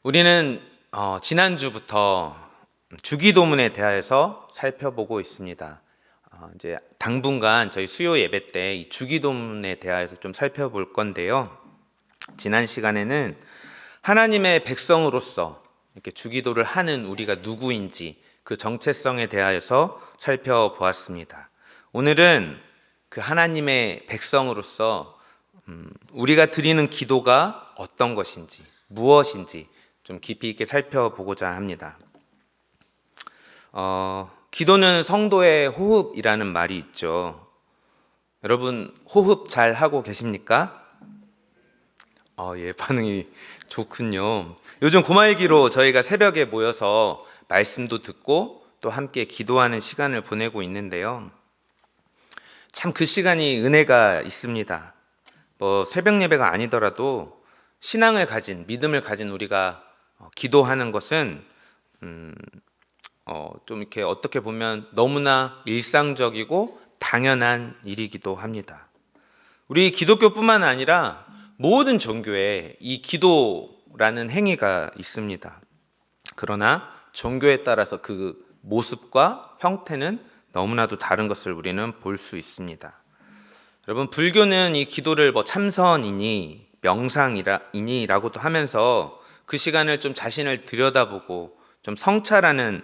우리는 지난주부터 주기도문에 대하여서 살펴보고 있습니다. 이제 당분간 저희 수요 예배 때 이 주기도문에 대하여서 좀 살펴볼 건데요. 지난 시간에는 하나님의 백성으로서 이렇게 주기도를 하는 우리가 누구인지 그 정체성에 대하여서 살펴보았습니다. 오늘은 그 하나님의 백성으로서 우리가 드리는 기도가 어떤 것인지, 무엇인지 좀 깊이 있게 살펴보고자 합니다. 기도는 성도의 호흡이라는 말이 있죠. 여러분 호흡 잘 하고 계십니까? 예, 반응이 좋군요. 요즘 고말기로 저희가 새벽에 모여서 말씀도 듣고 또 함께 기도하는 시간을 보내고 있는데요. 참 그 시간이 은혜가 있습니다. 새벽 예배가 아니더라도 신앙을 가진, 믿음을 가진 우리가 기도하는 것은 좀 이렇게 어떻게 보면 너무나 일상적이고 당연한 일이기도 합니다. 우리 기독교뿐만 아니라 모든 종교에 이 기도라는 행위가 있습니다. 그러나 종교에 따라서 그 모습과 형태는 너무나도 다른 것을 우리는 볼 수 있습니다. 여러분, 불교는 이 기도를 참선이니 명상이니라고도 하면서 그 시간을 좀 자신을 들여다보고 좀 성찰하는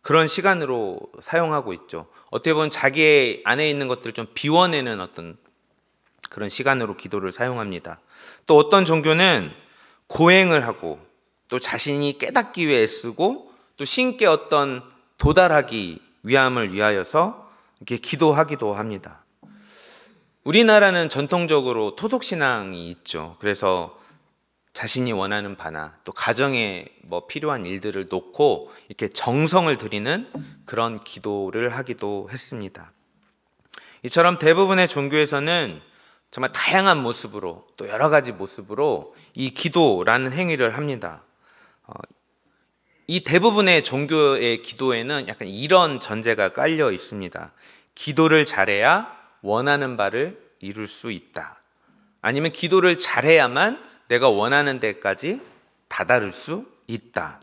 그런 시간으로 사용하고 있죠. 어떻게 보면 자기 안에 있는 것들을 좀 비워내는 어떤 그런 시간으로 기도를 사용합니다. 또 어떤 종교는 고행을 하고 또 자신이 깨닫기 위해 애쓰고 또 신께 어떤 도달하기 위함을 위하여서 이렇게 기도하기도 합니다. 우리나라는 전통적으로 토속신앙이 있죠. 그래서 자신이 원하는 바나 또 가정에 필요한 일들을 놓고 이렇게 정성을 들이는 그런 기도를 하기도 했습니다. 이처럼 대부분의 종교에서는 정말 다양한 모습으로 또 여러 가지 모습으로 이 기도라는 행위를 합니다. 이 대부분의 종교의 기도에는 약간 이런 전제가 깔려 있습니다. 기도를 잘해야 원하는 바를 이룰 수 있다. 아니면 기도를 잘해야만 내가 원하는 데까지 다다를 수 있다.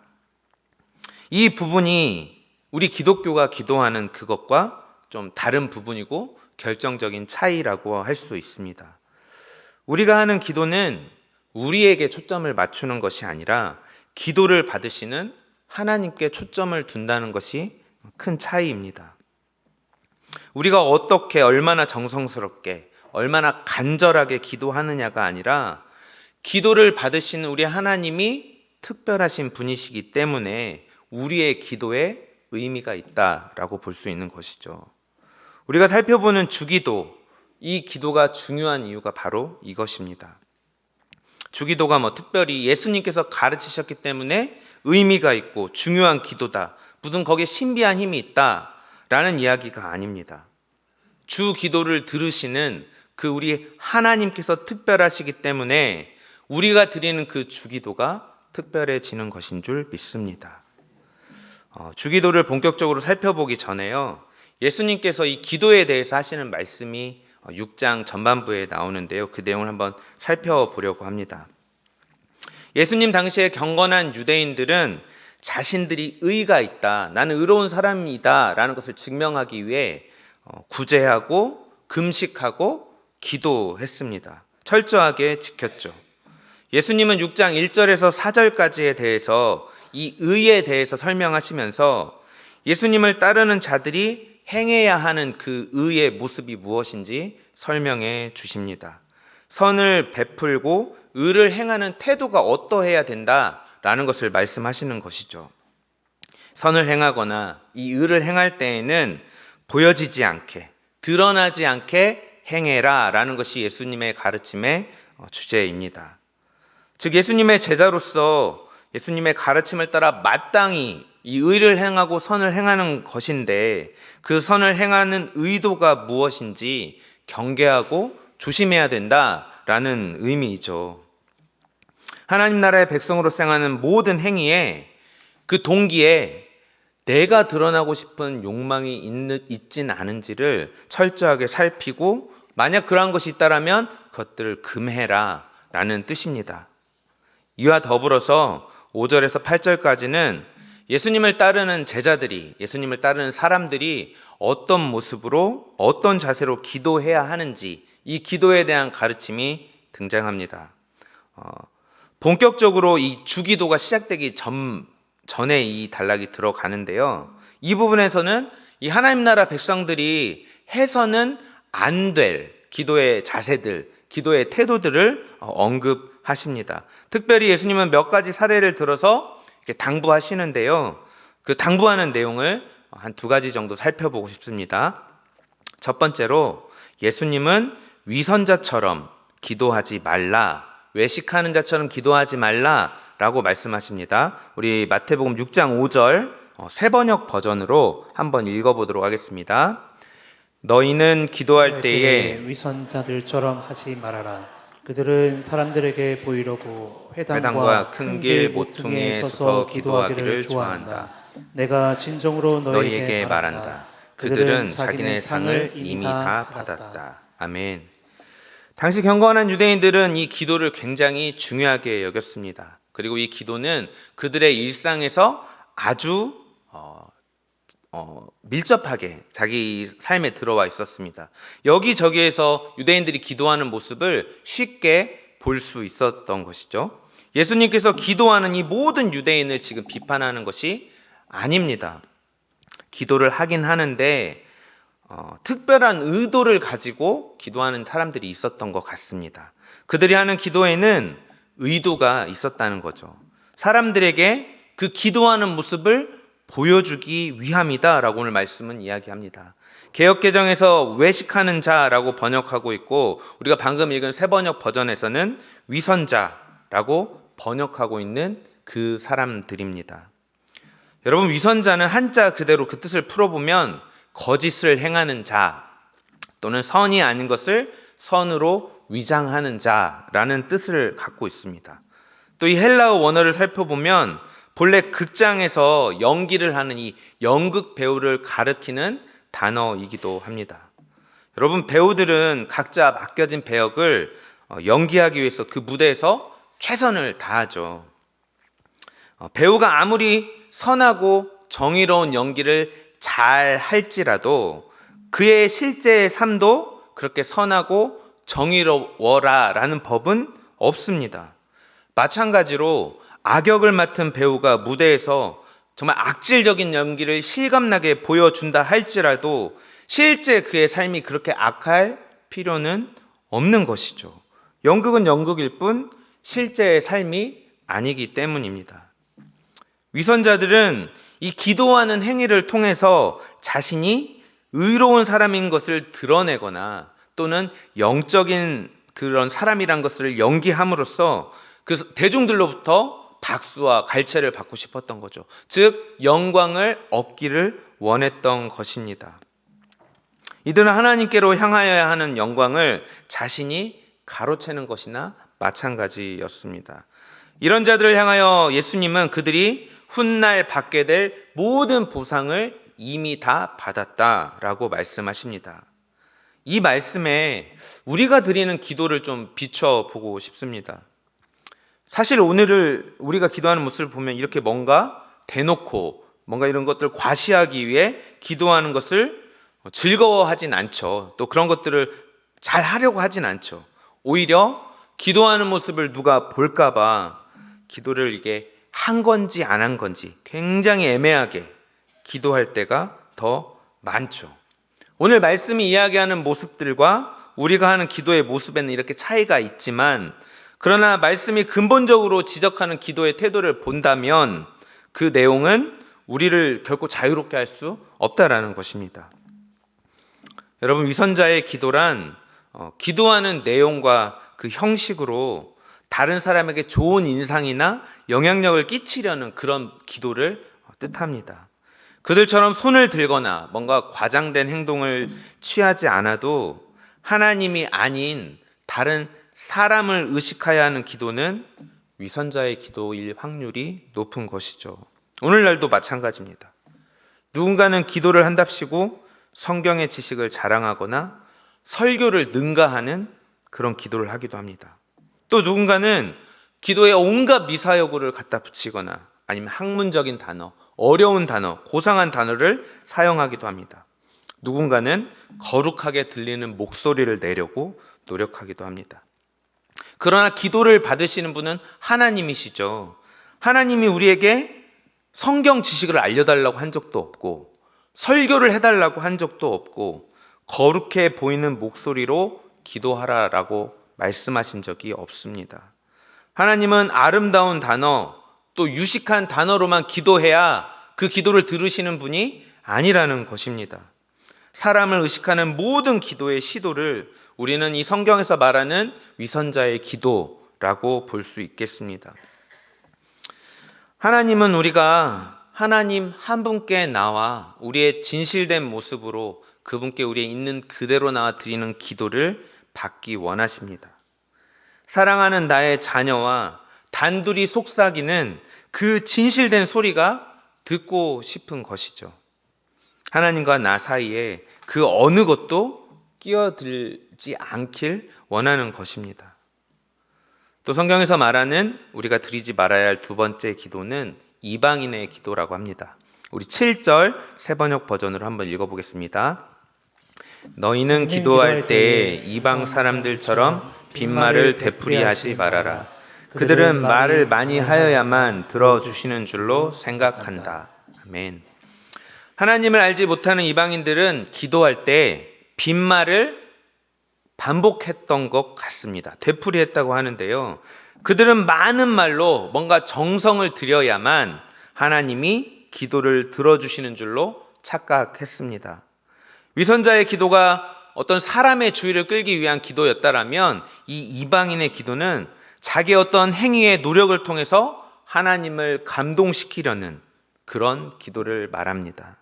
이 부분이 우리 기독교가 기도하는 그것과 좀 다른 부분이고 결정적인 차이라고 할 수 있습니다. 우리가 하는 기도는 우리에게 초점을 맞추는 것이 아니라 기도를 받으시는 하나님께 초점을 둔다는 것이 큰 차이입니다. 우리가 어떻게 얼마나 정성스럽게 얼마나 간절하게 기도하느냐가 아니라 기도를 받으시는 우리 하나님이 특별하신 분이시기 때문에 우리의 기도에 의미가 있다라고 볼 수 있는 것이죠. 우리가 살펴보는 주기도, 이 기도가 중요한 이유가 바로 이것입니다. 주기도가 특별히 예수님께서 가르치셨기 때문에 의미가 있고 중요한 기도다, 무슨 거기에 신비한 힘이 있다라는 이야기가 아닙니다. 주 기도를 들으시는 그 우리 하나님께서 특별하시기 때문에 우리가 드리는 그 주기도가 특별해지는 것인 줄 믿습니다. 주기도를 본격적으로 살펴보기 전에요, 예수님께서 이 기도에 대해서 하시는 말씀이 6장 전반부에 나오는데요, 그 내용을 한번 살펴보려고 합니다. 예수님 당시에 경건한 유대인들은 자신들이 의가 있다, 나는 의로운 사람이다 라는 것을 증명하기 위해 구제하고 금식하고 기도했습니다. 철저하게 지켰죠. 예수님은 6장 1절에서 4절까지에 대해서 이 의에 대해서 설명하시면서 예수님을 따르는 자들이 행해야 하는 그 의의 모습이 무엇인지 설명해 주십니다. 선을 베풀고 의를 행하는 태도가 어떠해야 된다라는 것을 말씀하시는 것이죠. 선을 행하거나 이 의를 행할 때에는 보여지지 않게, 드러나지 않게 행해라 라는 것이 예수님의 가르침의 주제입니다. 즉 예수님의 제자로서 예수님의 가르침을 따라 마땅히 이 의를 행하고 선을 행하는 것인데, 그 선을 행하는 의도가 무엇인지 경계하고 조심해야 된다라는 의미이죠. 하나님 나라의 백성으로 생하는 모든 행위에 그 동기에 내가 드러나고 싶은 욕망이 있진 않은지를 철저하게 살피고, 만약 그러한 것이 있다라면 그것들을 금해라 라는 뜻입니다. 이와 더불어서 5절에서 8절까지는 예수님을 따르는 제자들이, 예수님을 따르는 사람들이 어떤 모습으로, 어떤 자세로 기도해야 하는지, 이 기도에 대한 가르침이 등장합니다. 본격적으로 이 주기도가 시작되기 전에 이 단락이 들어가는데요. 이 부분에서는 이 하나님 나라 백성들이 해서는 안 될 기도의 자세들, 기도의 태도들을 언급하십니다. 특별히 예수님은 몇 가지 사례를 들어서 이렇게 당부하시는데요. 그 당부하는 내용을 한 2가지 정도 살펴보고 싶습니다. 첫 번째로 예수님은 위선자처럼 기도하지 말라, 외식하는 자처럼 기도하지 말라라고 말씀하십니다. 우리 마태복음 6장 5절 새번역 버전으로 한번 읽어보도록 하겠습니다. 너희는 기도할 때에 위선자들처럼 하지 말아라. 그들은 사람들에게 보이려고 회당과 큰 길 모퉁이에 서서 기도하기를 좋아한다. 내가 진정으로 너희에게 말한다. 그들은 자기네 상을 이미 다 받았다. 아멘. 당시 경건한 유대인들은 이 기도를 굉장히 중요하게 여겼습니다. 그리고 이 기도는 그들의 일상에서 아주 밀접하게 자기 삶에 들어와 있었습니다. 여기저기에서 유대인들이 기도하는 모습을 쉽게 볼 수 있었던 것이죠. 예수님께서 기도하는 이 모든 유대인을 지금 비판하는 것이 아닙니다. 기도를 하긴 하는데 특별한 의도를 가지고 기도하는 사람들이 있었던 것 같습니다. 그들이 하는 기도에는 의도가 있었다는 거죠. 사람들에게 그 기도하는 모습을 보여주기 위함이다라고 오늘 말씀은 이야기합니다. 개역개정에서 외식하는 자라고 번역하고 있고, 우리가 방금 읽은 새번역 버전에서는 위선자라고 번역하고 있는 그 사람들입니다. 여러분, 위선자는 한자 그대로 그 뜻을 풀어보면 거짓을 행하는 자 또는 선이 아닌 것을 선으로 위장하는 자라는 뜻을 갖고 있습니다. 또 이 헬라어 원어를 살펴보면 본래 극장에서 연기를 하는 이 연극 배우를 가리키는 단어이기도 합니다. 여러분, 배우들은 각자 맡겨진 배역을 연기하기 위해서 그 무대에서 최선을 다하죠. 배우가 아무리 선하고 정의로운 연기를 잘 할지라도 그의 실제의 삶도 그렇게 선하고 정의로워라라는 법은 없습니다. 마찬가지로 악역을 맡은 배우가 무대에서 정말 악질적인 연기를 실감나게 보여준다 할지라도 실제 그의 삶이 그렇게 악할 필요는 없는 것이죠. 연극은 연극일 뿐 실제의 삶이 아니기 때문입니다. 위선자들은 이 기도하는 행위를 통해서 자신이 의로운 사람인 것을 드러내거나 또는 영적인 그런 사람이란 것을 연기함으로써 그 대중들로부터 박수와 갈채를 받고 싶었던 거죠. 즉 영광을 얻기를 원했던 것입니다. 이들은 하나님께로 향하여야 하는 영광을 자신이 가로채는 것이나 마찬가지였습니다. 이런 자들을 향하여 예수님은 그들이 훗날 받게 될 모든 보상을 이미 다 받았다라고 말씀하십니다. 이 말씀에 우리가 드리는 기도를 좀 비춰보고 싶습니다. 사실 오늘을 우리가 기도하는 모습을 보면 이렇게 뭔가 대놓고 뭔가 이런 것들을 과시하기 위해 기도하는 것을 즐거워하진 않죠. 또 그런 것들을 잘 하려고 하진 않죠. 오히려 기도하는 모습을 누가 볼까 봐 기도를 이게 한 건지 안 한 건지 굉장히 애매하게 기도할 때가 더 많죠. 오늘 말씀이 이야기하는 모습들과 우리가 하는 기도의 모습에는 이렇게 차이가 있지만, 그러나 말씀이 근본적으로 지적하는 기도의 태도를 본다면 그 내용은 우리를 결코 자유롭게 할 수 없다라는 것입니다. 여러분, 위선자의 기도란 기도하는 내용과 그 형식으로 다른 사람에게 좋은 인상이나 영향력을 끼치려는 그런 기도를 뜻합니다. 그들처럼 손을 들거나 뭔가 과장된 행동을 취하지 않아도 하나님이 아닌 다른 사람을 의식하여 하는 기도는 위선자의 기도일 확률이 높은 것이죠. 오늘날도 마찬가지입니다. 누군가는 기도를 한답시고 성경의 지식을 자랑하거나 설교를 능가하는 그런 기도를 하기도 합니다. 또 누군가는 기도에 온갖 미사여구를 갖다 붙이거나 아니면 학문적인 단어, 어려운 단어, 고상한 단어를 사용하기도 합니다. 누군가는 거룩하게 들리는 목소리를 내려고 노력하기도 합니다. 그러나 기도를 받으시는 분은 하나님이시죠. 하나님이 우리에게 성경 지식을 알려달라고 한 적도 없고 설교를 해달라고 한 적도 없고 거룩해 보이는 목소리로 기도하라라고 말씀하신 적이 없습니다. 하나님은 아름다운 단어 또 유식한 단어로만 기도해야 그 기도를 들으시는 분이 아니라는 것입니다. 사람을 의식하는 모든 기도의 시도를 우리는 이 성경에서 말하는 위선자의 기도라고 볼 수 있겠습니다. 하나님은 우리가 하나님 한 분께 나와 우리의 진실된 모습으로 그분께 우리의 있는 그대로 나와 드리는 기도를 받기 원하십니다. 사랑하는 나의 자녀와 단둘이 속삭이는 그 진실된 소리가 듣고 싶은 것이죠. 하나님과 나 사이에 그 어느 것도 끼어들지 않길 원하는 것입니다. 또 성경에서 말하는 우리가 드리지 말아야 할 두 번째 기도는 이방인의 기도라고 합니다. 우리 7절 새번역 버전으로 한번 읽어보겠습니다. 너희는 기도할 때에 이방 사람들처럼 빈말을 되풀이하지 말아라. 그들은 말을 많이 하여야만 들어주시는 줄로 생각한다. 아멘. 하나님을 알지 못하는 이방인들은 기도할 때 빈말을 반복했던 것 같습니다. 되풀이했다고 하는데요. 그들은 많은 말로 뭔가 정성을 들여야만 하나님이 기도를 들어주시는 줄로 착각했습니다. 위선자의 기도가 어떤 사람의 주의를 끌기 위한 기도였다라면 이 이방인의 기도는 자기의 어떤 행위의 노력을 통해서 하나님을 감동시키려는 그런 기도를 말합니다.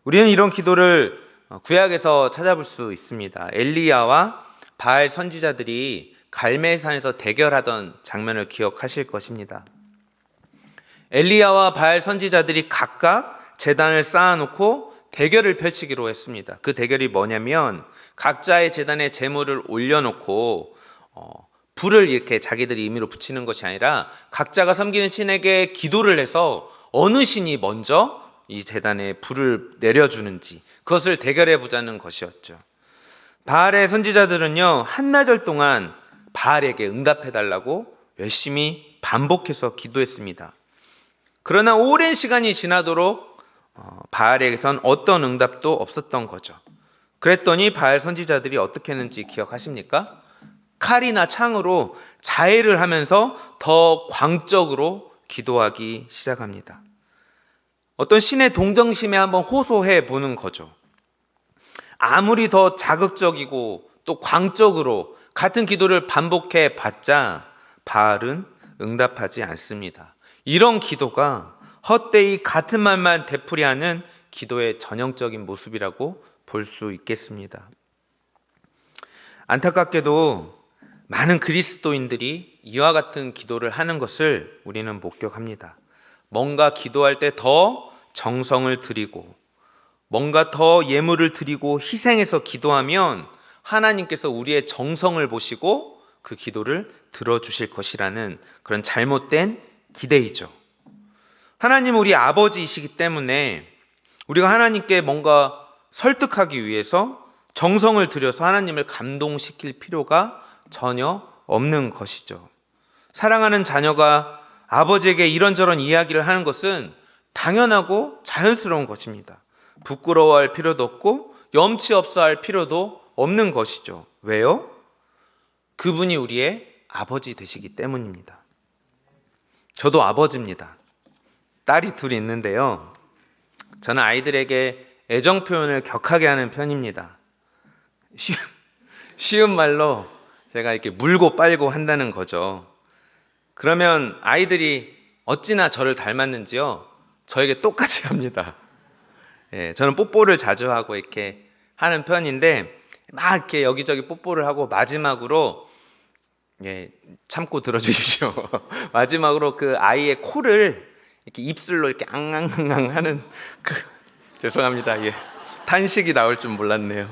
우리는 이런 기도를 구약에서 찾아볼 수 있습니다. 엘리야와 바알 선지자들이 갈멜산에서 대결하던 장면을 기억하실 것입니다. 엘리야와 바알 선지자들이 각각 제단을 쌓아놓고 대결을 펼치기로 했습니다. 그 대결이 뭐냐면 각자의 제단에 제물을 올려놓고 불을 이렇게 자기들이 임의로 붙이는 것이 아니라 각자가 섬기는 신에게 기도를 해서 어느 신이 먼저 이 제단에 불을 내려주는지 그것을 대결해 보자는 것이었죠. 바알의 선지자들은요, 한나절 동안 바알에게 응답해 달라고 열심히 반복해서 기도했습니다. 그러나 오랜 시간이 지나도록 바알에게선 어떤 응답도 없었던 거죠. 그랬더니 바알 선지자들이 어떻게 했는지 기억하십니까? 칼이나 창으로 자해를 하면서 더 광적으로 기도하기 시작합니다. 어떤 신의 동정심에 한번 호소해 보는 거죠. 아무리 더 자극적이고 또 광적으로 같은 기도를 반복해 봤자 바알은 응답하지 않습니다. 이런 기도가 헛되이 같은 말만 되풀이하는 기도의 전형적인 모습이라고 볼 수 있겠습니다. 안타깝게도 많은 그리스도인들이 이와 같은 기도를 하는 것을 우리는 목격합니다. 뭔가 기도할 때 더 정성을 들이고 뭔가 더 예물을 드리고 희생해서 기도하면 하나님께서 우리의 정성을 보시고 그 기도를 들어주실 것이라는 그런 잘못된 기대이죠. 하나님은 우리 아버지이시기 때문에 우리가 하나님께 뭔가 설득하기 위해서 정성을 들여서 하나님을 감동시킬 필요가 전혀 없는 것이죠. 사랑하는 자녀가 아버지에게 이런저런 이야기를 하는 것은 당연하고 자연스러운 것입니다. 부끄러워할 필요도 없고 염치 없어 할 필요도 없는 것이죠. 왜요? 그분이 우리의 아버지 되시기 때문입니다. 저도 아버지입니다. 딸이 둘 있는데요. 저는 아이들에게 애정 표현을 격하게 하는 편입니다. 쉬운 말로 제가 이렇게 물고 빨고 한다는 거죠. 그러면 아이들이 어찌나 저를 닮았는지요, 저에게 똑같이 합니다. 예, 저는 뽀뽀를 자주 하고 이렇게 하는 편인데 막 이렇게 여기저기 뽀뽀를 하고 마지막으로 참고 들어주십시오. 마지막으로 그 아이의 코를 이렇게 입술로 이렇게 앙앙앙 하는 죄송합니다. 탄식이 나올 줄 몰랐네요.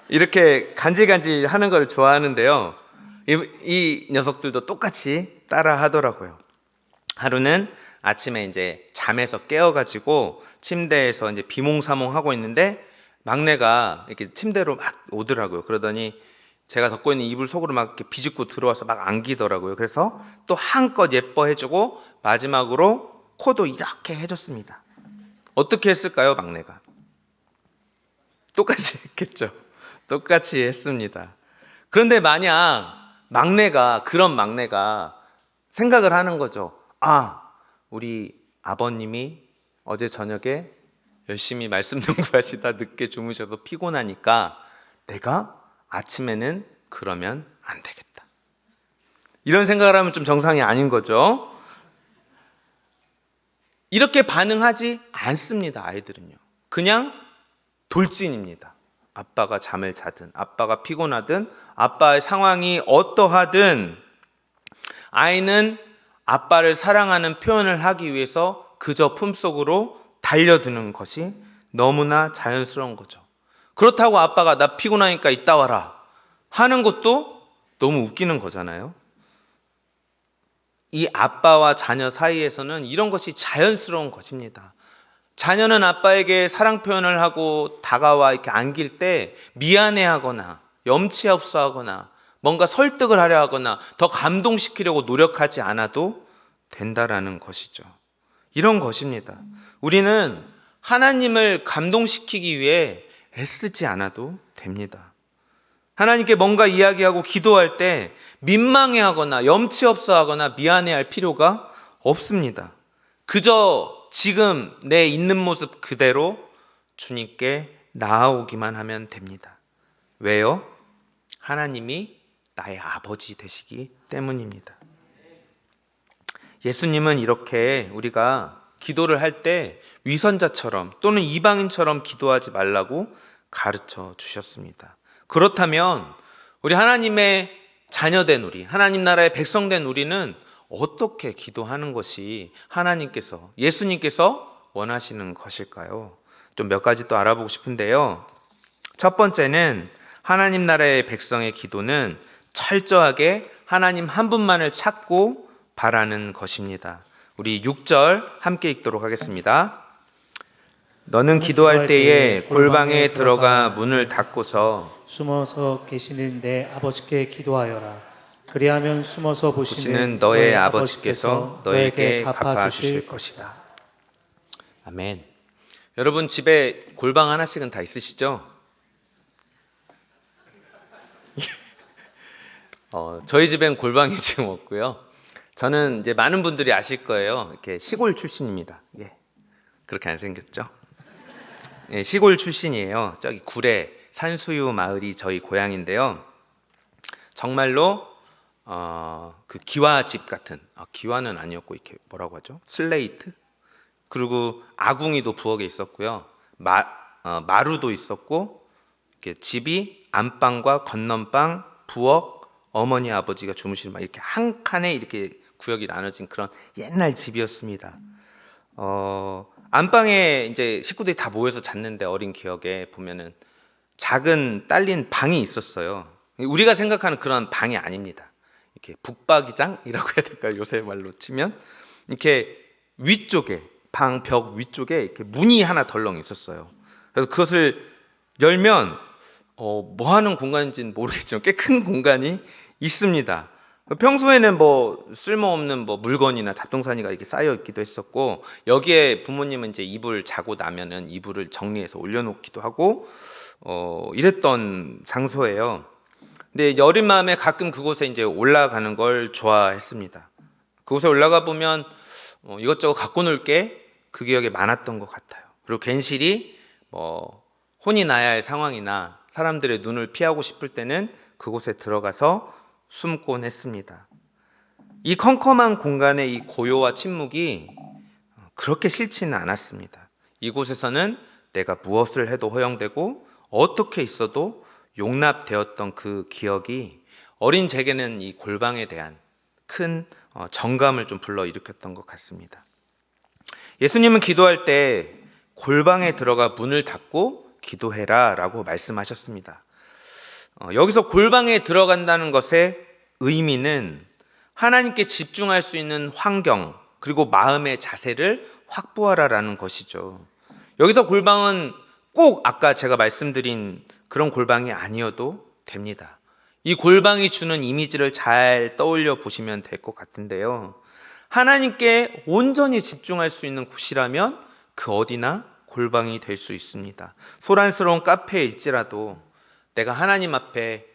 이렇게 간질간질 하는 걸 좋아하는데요. 이 녀석들도 똑같이 따라 하더라고요. 하루는 아침에 이제 잠에서 깨어가지고 침대에서 이제 비몽사몽 하고 있는데 막내가 이렇게 침대로 막 오더라고요. 그러더니 제가 덮고 있는 이불 속으로 막 이렇게 비집고 들어와서 막 안기더라고요. 그래서 또 한껏 예뻐해주고 마지막으로 코도 이렇게 해줬습니다. 어떻게 했을까요, 막내가? 똑같이 했겠죠. 똑같이 했습니다. 그런데 만약 그런 막내가 생각을 하는 거죠. 우리 아버님이 어제 저녁에 열심히 말씀 연구하시다 늦게 주무셔서 피곤하니까 내가 아침에는 그러면 안 되겠다. 이런 생각을 하면 좀 정상이 아닌 거죠. 이렇게 반응하지 않습니다. 아이들은요. 그냥 돌진입니다. 아빠가 잠을 자든 아빠가 피곤하든 아빠의 상황이 어떠하든 아이는 아빠를 사랑하는 표현을 하기 위해서 그저 품속으로 달려드는 것이 너무나 자연스러운 거죠. 그렇다고 아빠가 나 피곤하니까 이따 와라 하는 것도 너무 웃기는 거잖아요. 이 아빠와 자녀 사이에서는 이런 것이 자연스러운 것입니다. 자녀는 아빠에게 사랑 표현을 하고 다가와 이렇게 안길 때 미안해하거나 염치 없어하거나 뭔가 설득을 하려 하거나 더 감동시키려고 노력하지 않아도 된다라는 것이죠. 이런 것입니다. 우리는 하나님을 감동시키기 위해 애쓰지 않아도 됩니다. 하나님께 뭔가 이야기하고 기도할 때 민망해하거나 염치 없어하거나 미안해할 필요가 없습니다. 그저 지금 내 있는 모습 그대로 주님께 나아오기만 하면 됩니다. 왜요? 하나님이 나의 아버지 되시기 때문입니다. 예수님은 이렇게 우리가 기도를 할 때 위선자처럼 또는 이방인처럼 기도하지 말라고 가르쳐 주셨습니다. 그렇다면 우리 하나님의 자녀된 우리, 하나님 나라의 백성된 우리는 어떻게 기도하는 것이 하나님께서, 예수님께서 원하시는 것일까요? 좀 몇 가지 또 알아보고 싶은데요. 첫 번째는 하나님 나라의 백성의 기도는 철저하게 하나님 한 분만을 찾고 바라는 것입니다. 우리 6절 함께 읽도록 하겠습니다. 너는 기도할 때에 골방에 들어가 문을 닫고서 숨어서 계시는 내 아버지께 기도하여라. 그리하면 숨어서 보시는 너의 아버지께서 너에게 갚아주실 것이다. 아멘. 여러분 집에 골방 하나씩은 다 있으시죠? 저희 집엔 골방이 지금 없고요. 저는 이제 많은 분들이 아실 거예요. 이렇게 시골 출신입니다. 예, 그렇게 안 생겼죠? 예, 시골 출신이에요. 저기 구례 산수유 마을이 저희 고향인데요. 정말로 그 기와집 같은, 기와는 아니었고 이렇게 뭐라고 하죠? 슬레이트? 그리고 아궁이도 부엌에 있었고요. 마루도 있었고, 이렇게 집이 안방과 건넌방, 부엌, 어머니 아버지가 주무시는 방 이렇게 한 칸에 이렇게 구역이 나눠진 그런 옛날 집이었습니다. 안방에 이제 식구들이 다 모여서 잤는데 어린 기억에 보면은 작은 딸린 방이 있었어요. 우리가 생각하는 그런 방이 아닙니다. 이렇게 북박이장이라고 해야 될까요? 요새 말로 치면 이렇게 위쪽에 방 벽 위쪽에 이렇게 문이 하나 덜렁 있었어요. 그래서 그것을 열면 뭐 하는 공간인지는 모르겠지만 꽤 큰 공간이 있습니다. 평소에는 뭐 쓸모없는 뭐 물건이나 잡동사니가 이렇게 쌓여 있기도 했었고, 여기에 부모님은 이제 이불 자고 나면은 이불을 정리해서 올려놓기도 하고 이랬던 장소예요. 근데 여린 마음에 가끔 그곳에 이제 올라가는 걸 좋아했습니다. 그곳에 올라가 보면 이것저것 갖고 놀 게 그 기억에 많았던 것 같아요. 그리고 괜시리 뭐 혼이 나야 할 상황이나 사람들의 눈을 피하고 싶을 때는 그곳에 들어가서 숨곤 했습니다. 이 컴컴한 공간의 이 고요와 침묵이 그렇게 싫지는 않았습니다. 이곳에서는 내가 무엇을 해도 허용되고 어떻게 있어도 용납되었던 그 기억이 어린 제게는 이 골방에 대한 큰 정감을 좀 불러일으켰던 것 같습니다. 예수님은 기도할 때 골방에 들어가 문을 닫고 기도해라 라고 말씀하셨습니다. 여기서 골방에 들어간다는 것의 의미는 하나님께 집중할 수 있는 환경, 그리고 마음의 자세를 확보하라라는 것이죠. 여기서 골방은 꼭 아까 제가 말씀드린 그런 골방이 아니어도 됩니다. 이 골방이 주는 이미지를 잘 떠올려 보시면 될 것 같은데요. 하나님께 온전히 집중할 수 있는 곳이라면 그 어디나 골방이 될 수 있습니다. 소란스러운 카페일지라도 내가 하나님 앞에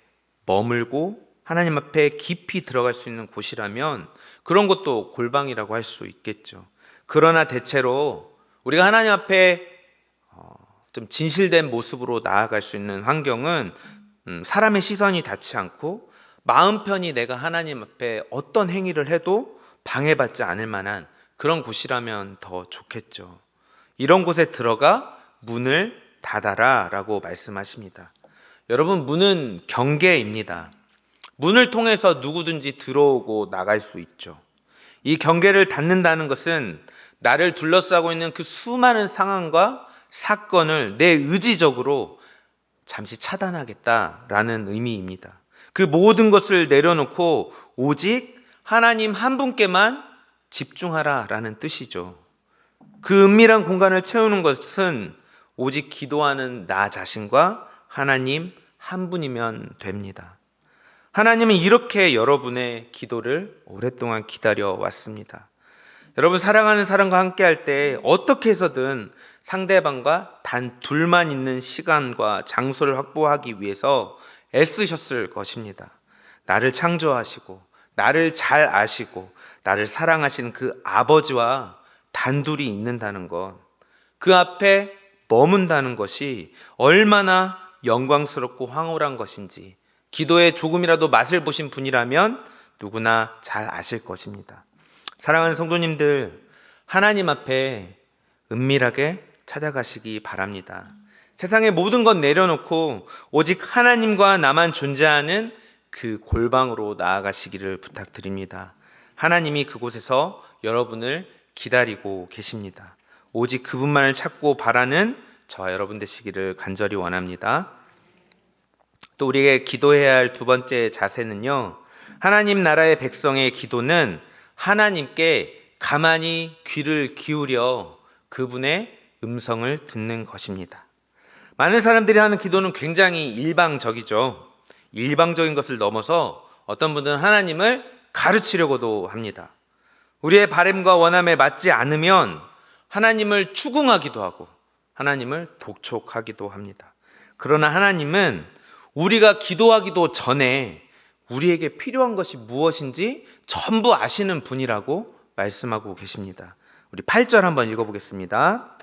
머물고 하나님 앞에 깊이 들어갈 수 있는 곳이라면 그런 것도 골방이라고 할 수 있겠죠. 그러나 대체로 우리가 하나님 앞에 좀 진실된 모습으로 나아갈 수 있는 환경은 사람의 시선이 닿지 않고 마음 편히 내가 하나님 앞에 어떤 행위를 해도 방해받지 않을 만한 그런 곳이라면 더 좋겠죠. 이런 곳에 들어가 문을 닫아라 라고 말씀하십니다. 여러분, 문은 경계입니다. 문을 통해서 누구든지 들어오고 나갈 수 있죠. 이 경계를 닫는다는 것은 나를 둘러싸고 있는 그 수많은 상황과 사건을 내 의지적으로 잠시 차단하겠다라는 의미입니다. 그 모든 것을 내려놓고 오직 하나님 한 분께만 집중하라라는 뜻이죠. 그 은밀한 공간을 채우는 것은 오직 기도하는 나 자신과 하나님 한 분이면 됩니다. 하나님은 이렇게 여러분의 기도를 오랫동안 기다려 왔습니다. 여러분, 사랑하는 사람과 함께 할 때 어떻게 해서든 상대방과 단 둘만 있는 시간과 장소를 확보하기 위해서 애쓰셨을 것입니다. 나를 창조하시고 나를 잘 아시고 나를 사랑하시는 그 아버지와 단둘이 있는다는 것, 그 앞에 머문다는 것이 얼마나 영광스럽고 황홀한 것인지 기도에 조금이라도 맛을 보신 분이라면 누구나 잘 아실 것입니다. 사랑하는 성도님들, 하나님 앞에 은밀하게 찾아가시기 바랍니다. 세상의 모든 것 내려놓고 오직 하나님과 나만 존재하는 그 골방으로 나아가시기를 부탁드립니다. 하나님이 그곳에서 여러분을 기다리고 계십니다. 오직 그분만을 찾고 바라는 저와 여러분 되시기를 간절히 원합니다. 또 우리에게 기도해야 할 두 번째 자세는요, 하나님 나라의 백성의 기도는 하나님께 가만히 귀를 기울여 그분의 음성을 듣는 것입니다. 많은 사람들이 하는 기도는 굉장히 일방적이죠. 일방적인 것을 넘어서 어떤 분들은 하나님을 가르치려고도 합니다. 우리의 바람과 원함에 맞지 않으면 하나님을 추궁하기도 하고 하나님을 독촉하기도 합니다. 그러나 하나님은 우리가 기도하기도 전에 우리에게 필요한 것이 무엇인지 전부 아시는 분이라고 말씀하고 계십니다. 우리 8절 한번 읽어보겠습니다.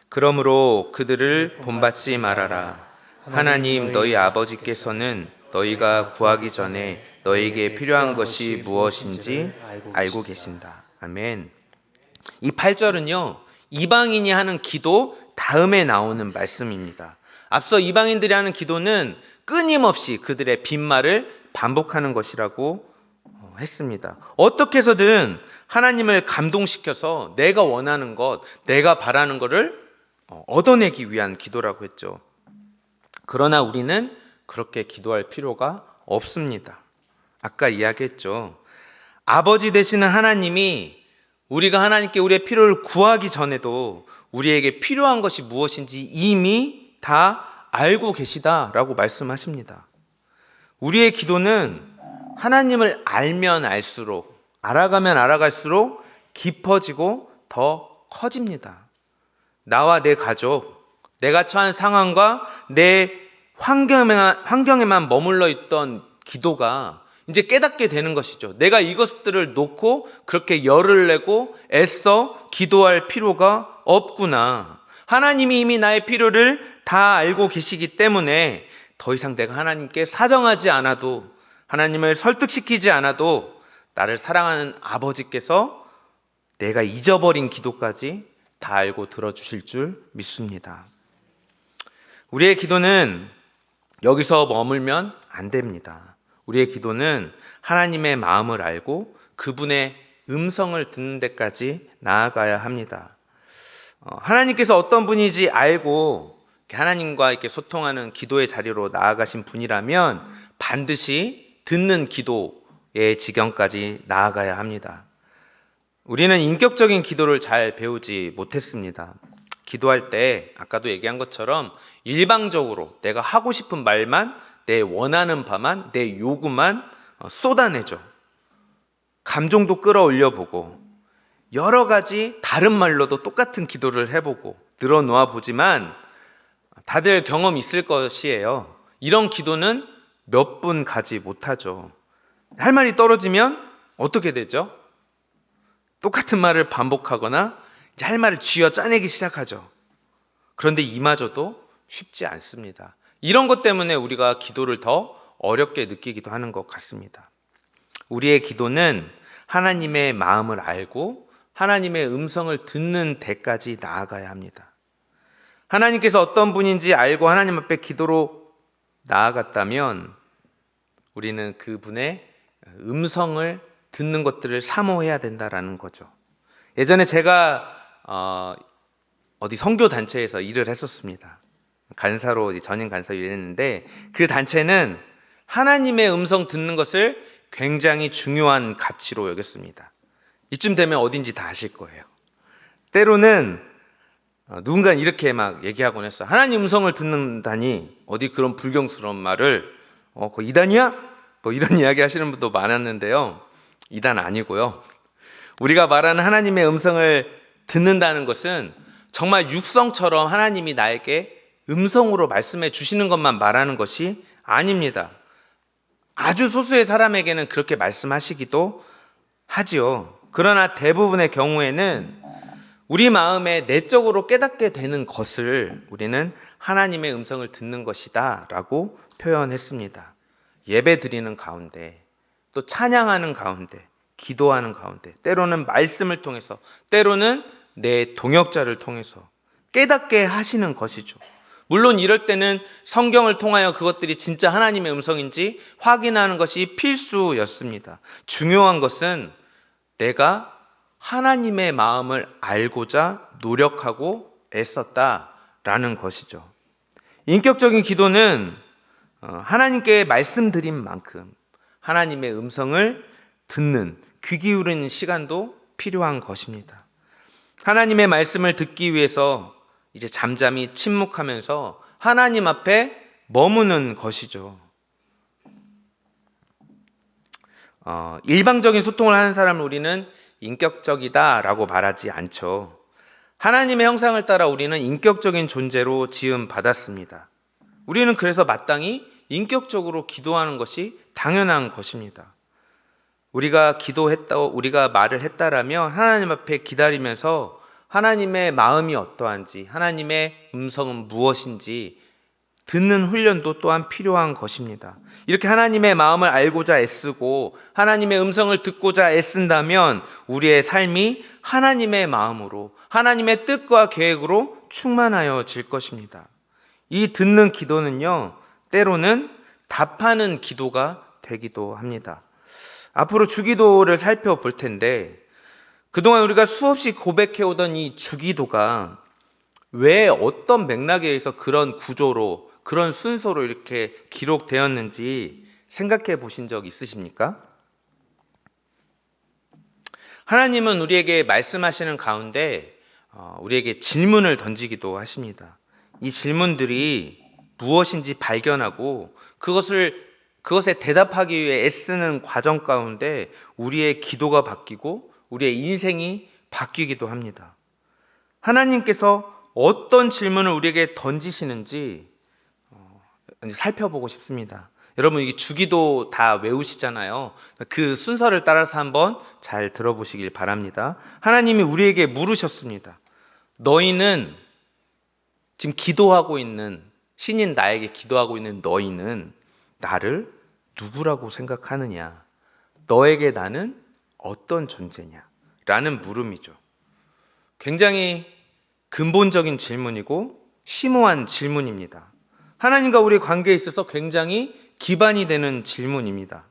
그러므로 그들을 본받지 말아라. 하나님 너희 아버지께서는 너희가 구하기 전에 너희에게 필요한 것이 무엇인지 알고 계신다. 아멘. 이 8절은요, 이방인이 하는 기도 다음에 나오는 말씀입니다. 앞서 이방인들이 하는 기도는 끊임없이 그들의 빈말을 반복하는 것이라고 했습니다. 어떻게 해서든 하나님을 감동시켜서 내가 원하는 것, 내가 바라는 것을 얻어내기 위한 기도라고 했죠. 그러나 우리는 그렇게 기도할 필요가 없습니다. 아까 이야기했죠. 아버지 되시는 하나님이 우리가 하나님께 우리의 필요를 구하기 전에도 우리에게 필요한 것이 무엇인지 이미 다 알고 계시다라고 말씀하십니다. 우리의 기도는 하나님을 알면 알수록, 알아가면 알아갈수록 깊어지고 더 커집니다. 나와 내 가족, 내가 처한 상황과 내 환경에만 머물러 있던 기도가 이제 깨닫게 되는 것이죠. 내가 이것들을 놓고 그렇게 열을 내고 애써 기도할 필요가 없구나. 하나님이 이미 나의 필요를 다 알고 계시기 때문에 더 이상 내가 하나님께 사정하지 않아도, 하나님을 설득시키지 않아도 나를 사랑하는 아버지께서 내가 잊어버린 기도까지 다 알고 들어주실 줄 믿습니다. 우리의 기도는 여기서 머물면 안 됩니다. 우리의 기도는 하나님의 마음을 알고 그분의 음성을 듣는 데까지 나아가야 합니다. 하나님께서 어떤 분인지 알고 하나님과 이렇게 소통하는 기도의 자리로 나아가신 분이라면 반드시 듣는 기도의 지경까지 나아가야 합니다. 우리는 인격적인 기도를 잘 배우지 못했습니다. 기도할 때 아까도 얘기한 것처럼 일방적으로 내가 하고 싶은 말만, 내 원하는 바만, 내 요구만 쏟아내죠. 감정도 끌어올려 보고 여러 가지 다른 말로도 똑같은 기도를 해보고 늘어놓아 보지만 다들 경험 있을 것이에요. 이런 기도는 몇 분 가지 못하죠. 할 말이 떨어지면 어떻게 되죠? 똑같은 말을 반복하거나 이제 할 말을 쥐어 짜내기 시작하죠. 그런데 이마저도 쉽지 않습니다. 이런 것 때문에 우리가 기도를 더 어렵게 느끼기도 하는 것 같습니다. 우리의 기도는 하나님의 마음을 알고 하나님의 음성을 듣는 데까지 나아가야 합니다. 하나님께서 어떤 분인지 알고 하나님 앞에 기도로 나아갔다면 우리는 그분의 음성을 듣는 것들을 사모해야 된다라는 거죠. 예전에 제가 어디 선교 단체에서 일을 했었습니다. 간사로 전임 간사로 일했는데 그 단체는 하나님의 음성 듣는 것을 굉장히 중요한 가치로 여겼습니다. 이쯤 되면 어딘지 다 아실 거예요. 때로는 누군가 이렇게 막 얘기하곤 했어요. 하나님 음성을 듣는다니 어디 그런 불경스러운 말을 그거 이단이야? 뭐 이런 이야기 하시는 분도 많았는데요. 이단 아니고요. 우리가 말하는 하나님의 음성을 듣는다는 것은 정말 육성처럼 하나님이 나에게 음성으로 말씀해 주시는 것만 말하는 것이 아닙니다. 아주 소수의 사람에게는 그렇게 말씀하시기도 하지요. 그러나 대부분의 경우에는 우리 마음에 내적으로 깨닫게 되는 것을 우리는 하나님의 음성을 듣는 것이다 라고 표현했습니다. 예배 드리는 가운데, 또 찬양하는 가운데, 기도하는 가운데, 때로는 말씀을 통해서, 때로는 내 동역자를 통해서 깨닫게 하시는 것이죠. 물론 이럴 때는 성경을 통하여 그것들이 진짜 하나님의 음성인지 확인하는 것이 필수였습니다. 중요한 것은 내가 하나님의 마음을 알고자 노력하고 애썼다라는 것이죠. 인격적인 기도는 하나님께 말씀드린 만큼 하나님의 음성을 듣는, 귀 기울이는 시간도 필요한 것입니다. 하나님의 말씀을 듣기 위해서 이제 잠잠히 침묵하면서 하나님 앞에 머무는 것이죠. 일방적인 소통을 하는 사람을 우리는 인격적이다라고 말하지 않죠. 하나님의 형상을 따라 우리는 인격적인 존재로 지음 받았습니다. 우리는 그래서 마땅히 인격적으로 기도하는 것이 당연한 것입니다. 우리가 말을 했다라면 하나님 앞에 기다리면서 하나님의 마음이 어떠한지, 하나님의 음성은 무엇인지 듣는 훈련도 또한 필요한 것입니다. 이렇게 하나님의 마음을 알고자 애쓰고 하나님의 음성을 듣고자 애쓴다면 우리의 삶이 하나님의 마음으로, 하나님의 뜻과 계획으로 충만하여질 것입니다. 이 듣는 기도는요, 때로는 답하는 기도가 되기도 합니다. 앞으로 주기도를 살펴볼 텐데 그동안 우리가 수없이 고백해오던 이 주기도가 왜 어떤 맥락에 의해서 그런 구조로, 그런 순서로 이렇게 기록되었는지 생각해 보신 적 있으십니까? 하나님은 우리에게 말씀하시는 가운데 우리에게 질문을 던지기도 하십니다. 이 질문들이 무엇인지 발견하고 그것에 대답하기 위해 애쓰는 과정 가운데 우리의 기도가 바뀌고 우리의 인생이 바뀌기도 합니다. 하나님께서 어떤 질문을 우리에게 던지시는지 살펴보고 싶습니다. 여러분, 이게 주기도 다 외우시잖아요. 그 순서를 따라서 한번 잘 들어보시길 바랍니다. 하나님이 우리에게 물으셨습니다. 너희는 지금 기도하고 있는, 신인 나에게 기도하고 있는 너희는 나를 누구라고 생각하느냐? 너에게 나는 어떤 존재냐? 라는 물음이죠. 굉장히 근본적인 질문이고 심오한 질문입니다. 하나님과 우리의 관계에 있어서 굉장히 기반이 되는 질문입니다.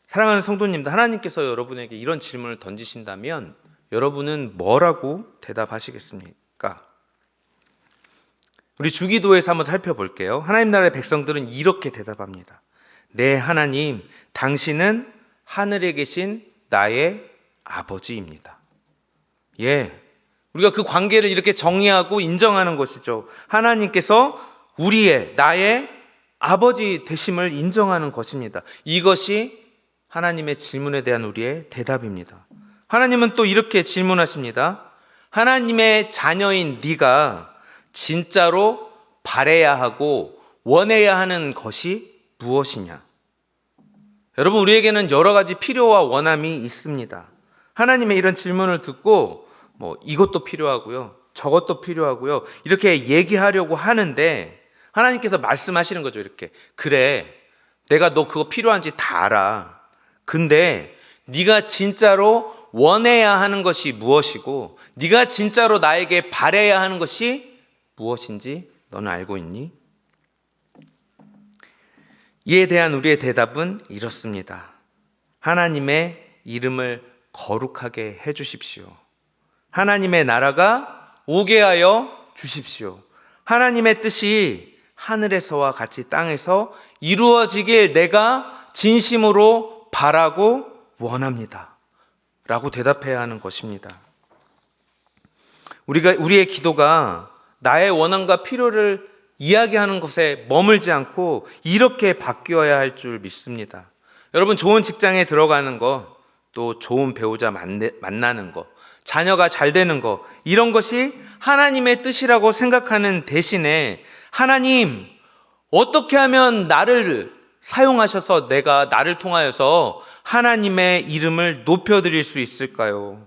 사랑하는 성도님들, 하나님께서 여러분에게 이런 질문을 던지신다면 여러분은 뭐라고 대답하시겠습니까? 우리 주기도에서 한번 살펴볼게요. 하나님 나라의 백성들은 이렇게 대답합니다. 네, 하나님, 당신은 하늘에 계신 나의 아버지입니다. 예, 우리가 그 관계를 이렇게 정의하고 인정하는 것이죠. 하나님께서 나의 아버지 되심을 인정하는 것입니다. 이것이 하나님의 질문에 대한 우리의 대답입니다. 하나님은 또 이렇게 질문하십니다. 하나님의 자녀인 네가 진짜로 바라야 하고 원해야 하는 것이 무엇이냐? 여러분, 우리에게는 여러 가지 필요와 원함이 있습니다. 하나님의 이런 질문을 듣고 이것도 필요하고요, 저것도 필요하고요, 이렇게 얘기하려고 하는데 하나님께서 말씀하시는 거죠. 이렇게, 그래, 내가 너 그거 필요한지 다 알아. 근데 네가 진짜로 원해야 하는 것이 무엇이고 네가 진짜로 나에게 바라야 하는 것이 무엇인지 너는 알고 있니? 이에 대한 우리의 대답은 이렇습니다. 하나님의 이름을 거룩하게 해 주십시오. 하나님의 나라가 오게 하여 주십시오. 하나님의 뜻이 하늘에서와 같이 땅에서 이루어지길 내가 진심으로 바라고 원합니다. 라고 대답해야 하는 것입니다. 우리의 기도가 나의 원함과 필요를 이야기하는 것에 머물지 않고 이렇게 바뀌어야 할 줄 믿습니다. 여러분, 좋은 직장에 들어가는 것, 또 좋은 배우자 만나는 것, 자녀가 잘 되는 것, 이런 것이 하나님의 뜻이라고 생각하는 대신에 하나님, 어떻게 하면 나를 사용하셔서 내가 나를 통하여서 하나님의 이름을 높여드릴 수 있을까요?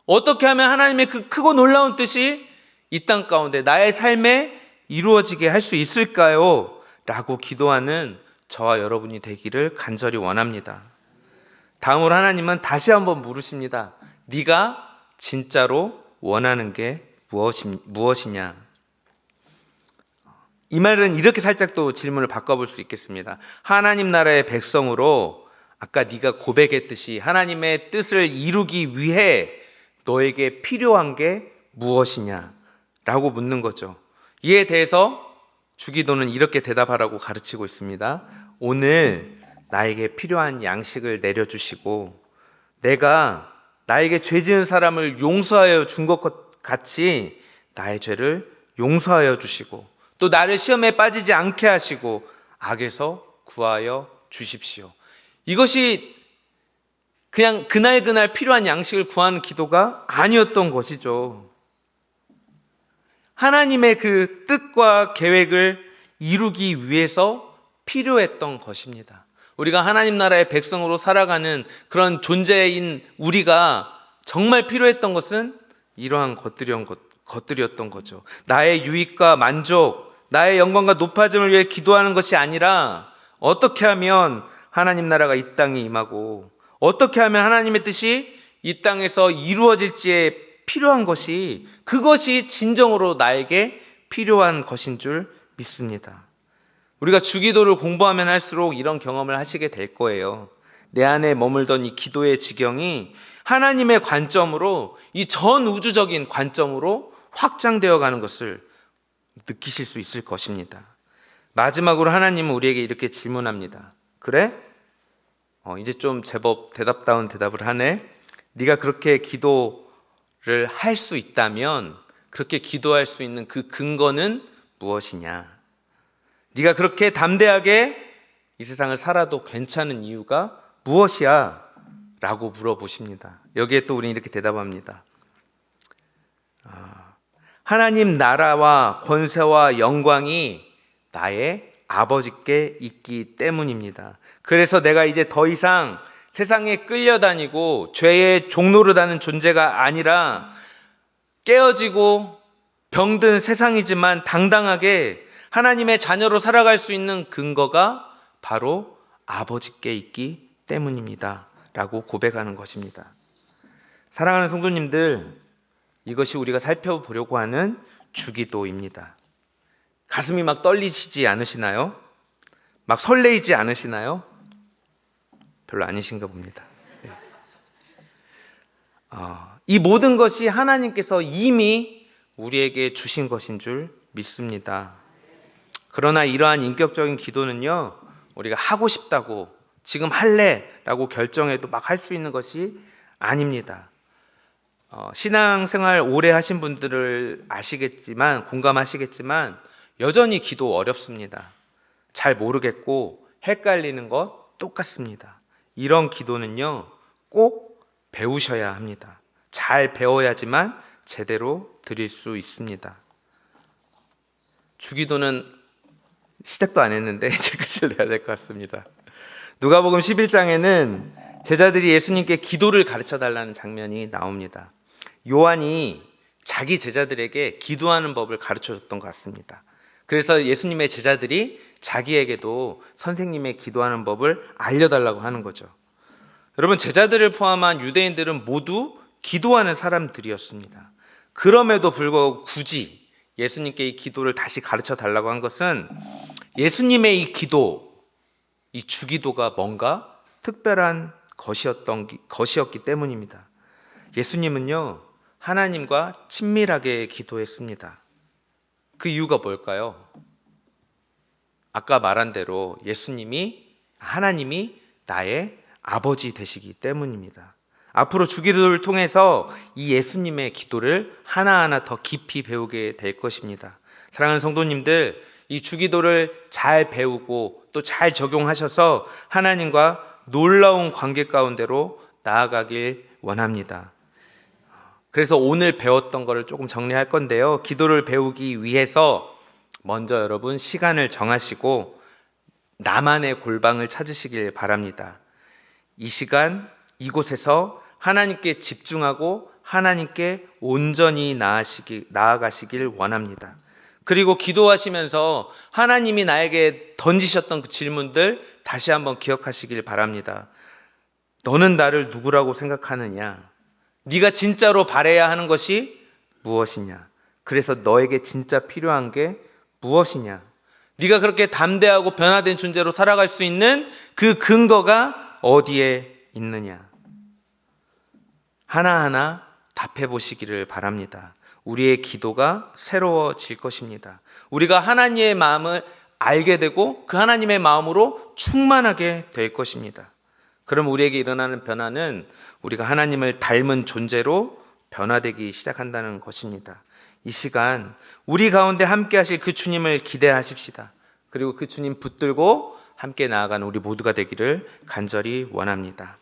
어떻게 하면 하나님의 그 크고 놀라운 뜻이 이 땅 가운데 나의 삶에 이루어지게 할 수 있을까요? 라고 기도하는 저와 여러분이 되기를 간절히 원합니다. 다음으로 하나님은 다시 한번 물으십니다. 네가 진짜로 원하는 게 무엇이냐? 이 말은 이렇게 살짝 또 질문을 바꿔볼 수 있겠습니다. 하나님 나라의 백성으로 아까 네가 고백했듯이 하나님의 뜻을 이루기 위해 너에게 필요한 게 무엇이냐? 라고 묻는 거죠. 이에 대해서 주기도는 이렇게 대답하라고 가르치고 있습니다. 오늘 나에게 필요한 양식을 내려주시고 내가 나에게 죄 지은 사람을 용서하여 준 것 같이 나의 죄를 용서하여 주시고 또 나를 시험에 빠지지 않게 하시고 악에서 구하여 주십시오. 이것이 그냥 그날 필요한 양식을 구하는 기도가 아니었던 것이죠. 하나님의 그 뜻과 계획을 이루기 위해서 필요했던 것입니다. 우리가 하나님 나라의 백성으로 살아가는 그런 존재인 우리가 정말 필요했던 것은 이러한 것들이었던 거죠. 나의 유익과 만족, 나의 영광과 높아짐을 위해 기도하는 것이 아니라 어떻게 하면 하나님 나라가 이 땅에 임하고 어떻게 하면 하나님의 뜻이 이 땅에서 이루어질지에 필요한 것이, 그것이 진정으로 나에게 필요한 것인 줄 믿습니다. 우리가 주기도를 공부하면 할수록 이런 경험을 하시게 될 거예요. 내 안에 머물던 이 기도의 지경이 하나님의 관점으로, 이 전 우주적인 관점으로 확장되어 가는 것을 느끼실 수 있을 것입니다. 마지막으로 하나님은 우리에게 이렇게 질문합니다. 그래? 이제 좀 제법 대답다운 대답을 하네. 네가 그렇게 기도를 할 수 있다면 그렇게 기도할 수 있는 그 근거는 무엇이냐? 네가 그렇게 담대하게 이 세상을 살아도 괜찮은 이유가 무엇이야? 라고 물어보십니다. 여기에 또 우리는 이렇게 대답합니다. 하나님 나라와 권세와 영광이 나의 아버지께 있기 때문입니다. 그래서 내가 이제 더 이상 세상에 끌려다니고 죄의 종노릇하는 존재가 아니라 깨어지고 병든 세상이지만 당당하게 하나님의 자녀로 살아갈 수 있는 근거가 바로 아버지께 있기 때문입니다. 라고 고백하는 것입니다. 사랑하는 성도님들, 이것이 우리가 살펴보려고 하는 주기도입니다. 가슴이 막 떨리시지 않으시나요? 막 설레이지 않으시나요? 별로 아니신가 봅니다. 이 모든 것이 하나님께서 이미 우리에게 주신 것인 줄 믿습니다. 그러나 이러한 인격적인 기도는요, 우리가 하고 싶다고 지금 할래라고 결정해도 막 할 수 있는 것이 아닙니다. 신앙생활 오래 하신 분들을 아시겠지만 공감하시겠지만 여전히 기도 어렵습니다. 잘 모르겠고 헷갈리는 것 똑같습니다. 이런 기도는요 꼭 배우셔야 합니다. 잘 배워야지만 제대로 드릴 수 있습니다. 주기도는 시작도 안 했는데 제 끝을 내야 될 것 같습니다. 누가복음 11장에는 제자들이 예수님께 기도를 가르쳐 달라는 장면이 나옵니다. 요한이 자기 제자들에게 기도하는 법을 가르쳐 줬던 것 같습니다. 그래서 예수님의 제자들이 자기에게도 선생님의 기도하는 법을 알려달라고 하는 거죠. 여러분, 제자들을 포함한 유대인들은 모두 기도하는 사람들이었습니다. 그럼에도 불구하고 굳이 예수님께 이 기도를 다시 가르쳐 달라고 한 것은 예수님의 이 기도, 이 주기도가 뭔가 특별한 것이었기 때문입니다. 예수님은요 하나님과 친밀하게 기도했습니다. 그 이유가 뭘까요? 아까 말한 대로 하나님이 나의 아버지 되시기 때문입니다. 앞으로 주기도를 통해서 이 예수님의 기도를 하나하나 더 깊이 배우게 될 것입니다. 사랑하는 성도님들, 이 주기도를 잘 배우고 또 잘 적용하셔서 하나님과 놀라운 관계 가운데로 나아가길 원합니다. 그래서 오늘 배웠던 거를 조금 정리할 건데요. 기도를 배우기 위해서 먼저 여러분 시간을 정하시고 나만의 골방을 찾으시길 바랍니다. 이 시간 이곳에서 하나님께 집중하고 하나님께 온전히 나아가시길 원합니다. 그리고 기도하시면서 하나님이 나에게 던지셨던 그 질문들 다시 한번 기억하시길 바랍니다. 너는 나를 누구라고 생각하느냐? 네가 진짜로 바라야 하는 것이 무엇이냐? 그래서 너에게 진짜 필요한 게 무엇이냐? 네가 그렇게 담대하고 변화된 존재로 살아갈 수 있는 그 근거가 어디에 있느냐? 하나하나 답해 보시기를 바랍니다. 우리의 기도가 새로워질 것입니다. 우리가 하나님의 마음을 알게 되고 그 하나님의 마음으로 충만하게 될 것입니다. 그럼 우리에게 일어나는 변화는 우리가 하나님을 닮은 존재로 변화되기 시작한다는 것입니다. 이 시간 우리 가운데 함께 하실 그 주님을 기대하십시다. 그리고 그 주님 붙들고 함께 나아가는 우리 모두가 되기를 간절히 원합니다.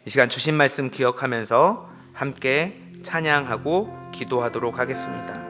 이 시간 주신 말씀 기억하면서 함께 찬양하고 기도하도록 하겠습니다.